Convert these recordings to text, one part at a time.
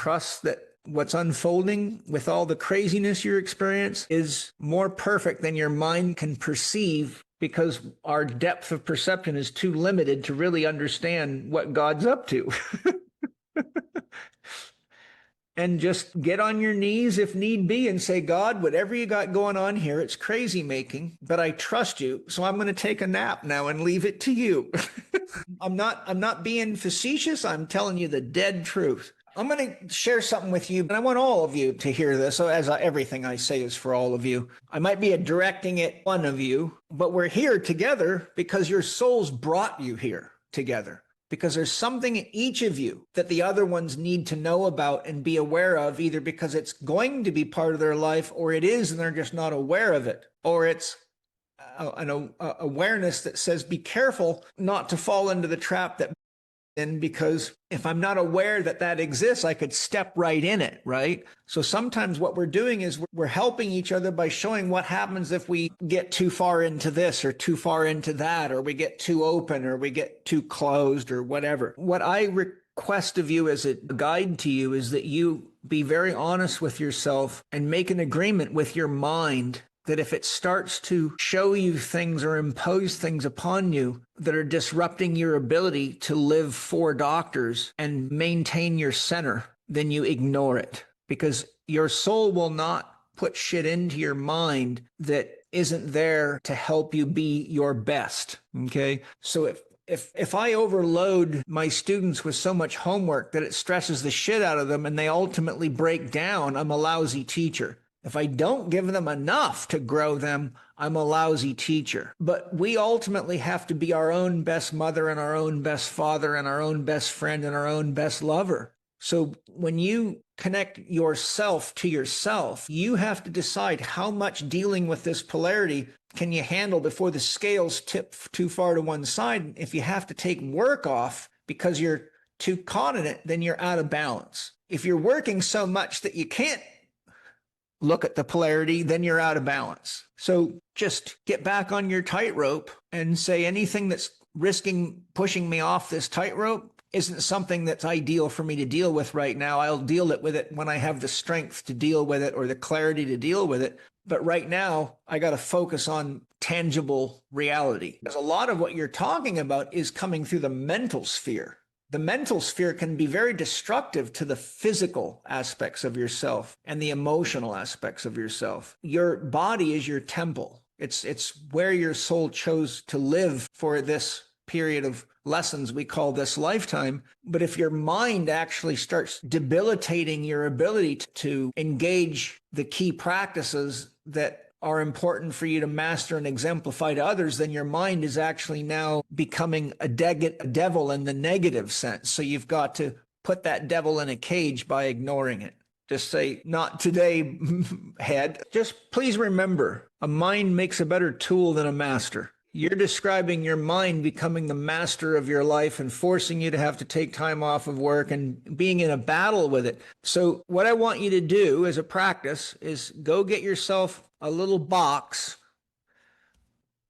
trust that what's unfolding with all the craziness you experience is more perfect than your mind can perceive, because our depth of perception is too limited to really understand what God's up to. And just get on your knees if need be and say, God, whatever you got going on here, it's crazy making, but I trust you. So I'm going to take a nap now and leave it to you. I'm not being facetious. I'm telling you the dead truth. I'm going to share something with you, and I want all of you to hear this. So everything I say is for all of you. I might be directing it one of you, but we're here together because your souls brought you here together. Because there's something in each of you that the other ones need to know about and be aware of, either because it's going to be part of their life, or it is and they're just not aware of it, or it's an awareness that says, be careful not to fall into the trap that in, because if I'm not aware that that exists, I could step right in it, right? So sometimes what we're doing is we're helping each other by showing what happens if we get too far into this or too far into that, or we get too open or we get too closed or whatever. What I request of you as a guide to you is that you be very honest with yourself and make an agreement with your mind that if it starts to show you things or impose things upon you that are disrupting your ability to live for doctors and maintain your center, then you ignore it. Because your soul will not put shit into your mind that isn't there to help you be your best, okay? So if I overload my students with so much homework that it stresses the shit out of them and they ultimately break down, I'm a lousy teacher. If I don't give them enough to grow them, I'm a lousy teacher. But we ultimately have to be our own best mother and our own best father and our own best friend and our own best lover. So when you connect yourself to yourself, you have to decide how much dealing with this polarity can you handle before the scales tip too far to one side. If you have to take work off because you're too caught in it, then you're out of balance. If you're working so much that you can't look at the polarity, then you're out of balance. So just get back on your tightrope and say anything that's risking pushing me off this tightrope isn't something that's ideal for me to deal with right now. I'll deal with it when I have the strength to deal with it or the clarity to deal with it. But right now, I got to focus on tangible reality. Because a lot of what you're talking about is coming through the mental sphere. The mental sphere can be very destructive to the physical aspects of yourself and the emotional aspects of yourself. Your body is your temple. It's where your soul chose to live for this period of lessons we call this lifetime. But if your mind actually starts debilitating your ability to engage the key practices that are important for you to master and exemplify to others, then your mind is actually now becoming a devil in the negative sense. So you've got to put that devil in a cage by ignoring it. Just say, not today, head. Just please remember, a mind makes a better tool than a master. You're describing your mind becoming the master of your life and forcing you to have to take time off of work and being in a battle with it. So what I want you to do as a practice is go get yourself a little box,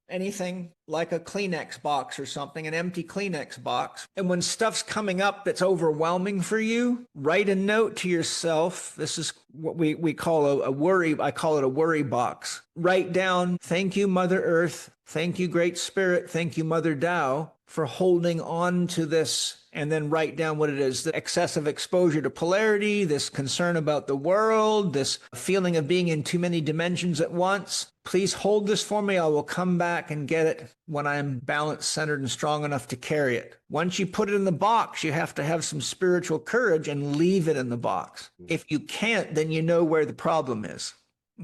anything like a Kleenex box or something, an empty Kleenex box. And when stuff's coming up that's overwhelming for you, write a note to yourself. This is what we call a worry. I call it a worry box. Write down, thank you, Mother Earth. Thank you, Great Spirit. Thank you, Mother Tao, for holding on to this. And then write down what it is: the excessive exposure to polarity, this concern about the world, this feeling of being in too many dimensions at once. Please hold this for me. I will come back and get it when I am balanced, centered, and strong enough to carry it. Once you put it in the box, you have to have some spiritual courage and leave it in the box. If you can't, then you know where the problem is.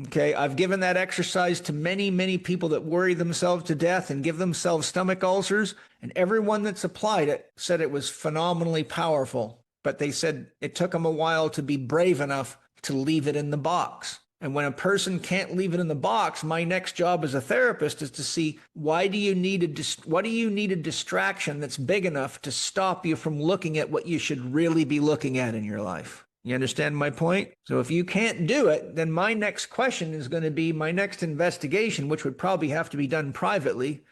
Okay, I've given that exercise to many, many people that worry themselves to death and give themselves stomach ulcers, and everyone that's applied it said it was phenomenally powerful. But they said it took them a while to be brave enough to leave it in the box. And when a person can't leave it in the box, my next job as a therapist is to see, what do you need a distraction that's big enough to stop you from looking at what you should really be looking at in your life? You understand my point? So if you can't do it, then my next question is going to be my next investigation, which would probably have to be done privately,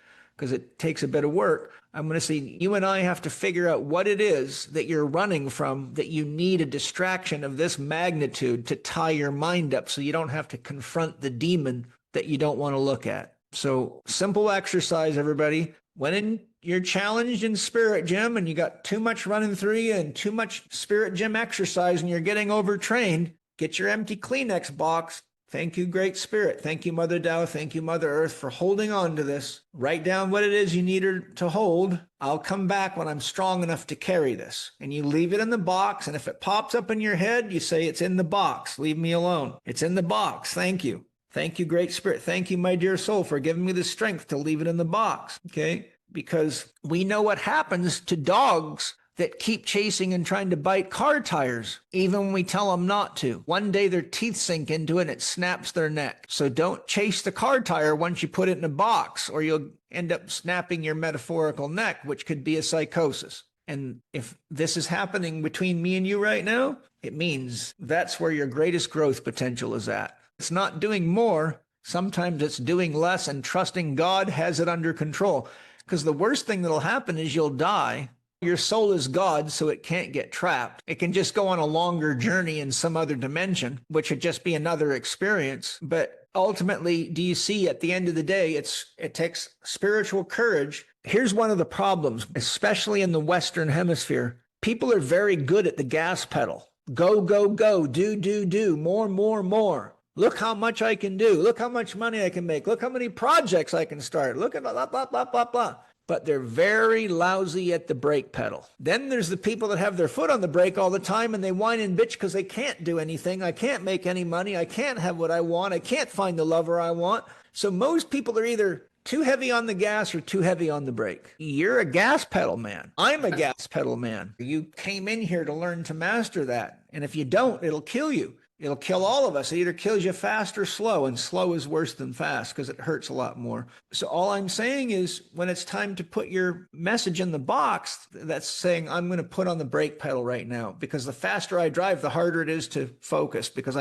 because it takes a bit of work. I'm going to say you and I have to figure out what it is that you're running from, that you need a distraction of this magnitude to tie your mind up so you don't have to confront the demon that you don't want to look at. So simple exercise, everybody. When you're challenged in Spirit Gym and you got too much running through you and too much Spirit Gym exercise and you're getting overtrained, get your empty Kleenex box. Thank you, Great Spirit. Thank you, Mother Tao. Thank you, Mother Earth, for holding on to this. Write down what it is you need her to hold. I'll come back when I'm strong enough to carry this. And you leave it in the box. And if it pops up in your head, you say, it's in the box. Leave me alone. It's in the box. Thank you. Thank you, Great Spirit. Thank you, my dear soul, for giving me the strength to leave it in the box. Okay? Because we know what happens to dogs that keep chasing and trying to bite car tires, even when we tell them not to. One day their teeth sink into it and it snaps their neck. So don't chase the car tire once you put it in a box, or you'll end up snapping your metaphorical neck, which could be a psychosis. And if this is happening between me and you right now, it means that's where your greatest growth potential is at. It's not doing more. Sometimes it's doing less and trusting God has it under control. Because the worst thing that'll happen is you'll die. Your soul is God, so it can't get trapped. It can just go on a longer journey in some other dimension, which would just be another experience. But ultimately, do you see, at the end of the day, it takes spiritual courage. Here's one of the problems, especially in the Western Hemisphere. People are very good at the gas pedal. Go, go, go, do, more. Look how much I can do. Look how much money I can make. Look how many projects I can start. Look at blah, blah, blah, blah, blah. But they're very lousy at the brake pedal. Then there's the people that have their foot on the brake all the time and they whine and bitch because they can't do anything. I can't make any money. I can't have what I want. I can't find the lover I want. So most people are either too heavy on the gas or too heavy on the brake. You're a gas pedal man. I'm a gas pedal man. You came in here to learn to master that. And if you don't, it'll kill you. It'll kill all of us. It either kills you fast or slow, and slow is worse than fast because it hurts a lot more. So all I'm saying is when it's time to put your message in the box, that's saying I'm going to put on the brake pedal right now, because the faster I drive, the harder it is to focus because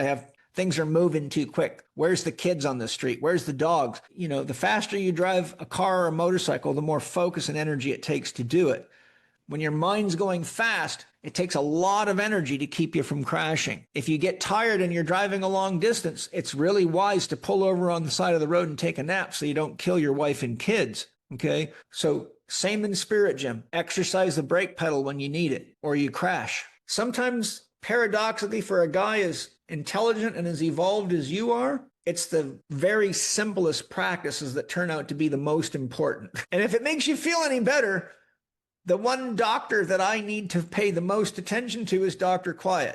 things are moving too quick. Where's the kids on the street? Where's the dogs? The faster you drive a car or a motorcycle, the more focus and energy it takes to do it. When your mind's going fast, it takes a lot of energy to keep you from crashing. If you get tired and you're driving a long distance, it's really wise to pull over on the side of the road and take a nap so you don't kill your wife and kids. Okay? So same in Spirit Gym. Exercise the brake pedal when you need it or you crash. Sometimes, paradoxically, for a guy as intelligent and as evolved as you are, it's the very simplest practices that turn out to be the most important. And if it makes you feel any better, the one doctor that I need to pay the most attention to is Dr. Quiet.